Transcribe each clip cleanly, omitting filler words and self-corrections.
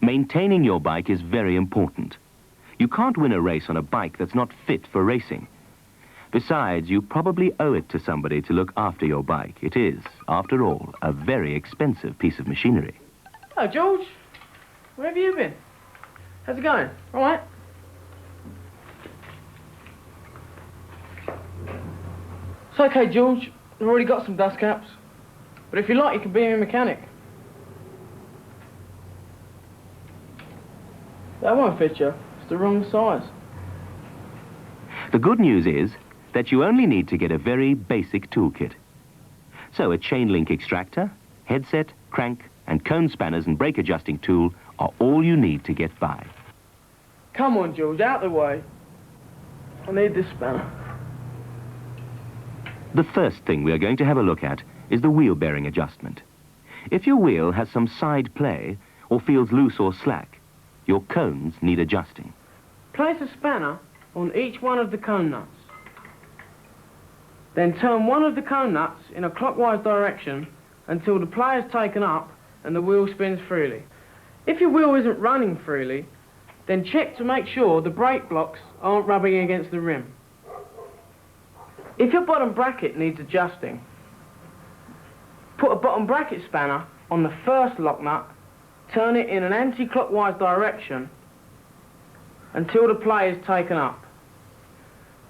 Maintaining your bike is very important. You can't win a race on a bike that's not fit for racing. Besides, you probably owe it to somebody to look after your bike. It is, after all, a very expensive piece of machinery. Hello, George. Where have you been? How's it going? All right? It's okay, George. I've already got some dust caps. But if you like, you can be a mechanic. That won't fit you. It's the wrong size. The good news is that you only need to get a very basic toolkit. So a chain link extractor, headset, crank, and cone spanners and brake adjusting tool are all you need to get by. Come on, George, out the way. I need this spanner. The first thing we are going to have a look at is the wheel bearing adjustment. If your wheel has some side play or feels loose or slack, your cones need adjusting. Place a spanner on each one of the cone nuts. Then turn one of the cone nuts in a clockwise direction until the play is taken up and the wheel spins freely. If your wheel isn't running freely, then check to make sure the brake blocks aren't rubbing against the rim. If your bottom bracket needs adjusting, put a bottom bracket spanner on the first lock nut, turn it in an anti-clockwise direction until the play is taken up.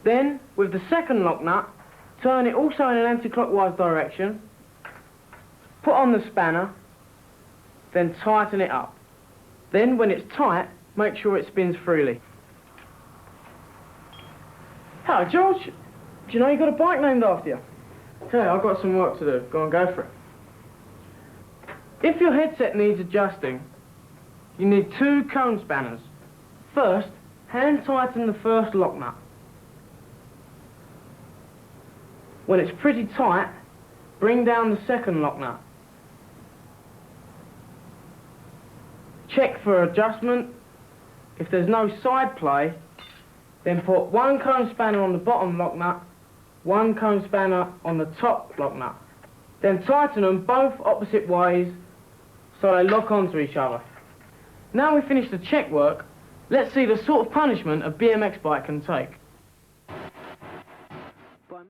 Then, with the second lock nut, turn it also in an anti-clockwise direction, put on the spanner, then tighten it up. Then, when it's tight, make sure it spins freely. Hello, George. Do you know you got a bike named after you? Okay, I've got some work to do. Go on, go for it. If your headset needs adjusting, you need 2 cone spanners. First, hand tighten the first lock nut. When it's pretty tight, bring down the second lock nut. Check for adjustment. If there's no side play, then put 1 cone spanner on the bottom lock nut, 1 cone spanner on the top lock nut. Then tighten them both opposite ways so they lock onto each other. Now we've finished the check work, let's see the sort of punishment a BMX bike can take.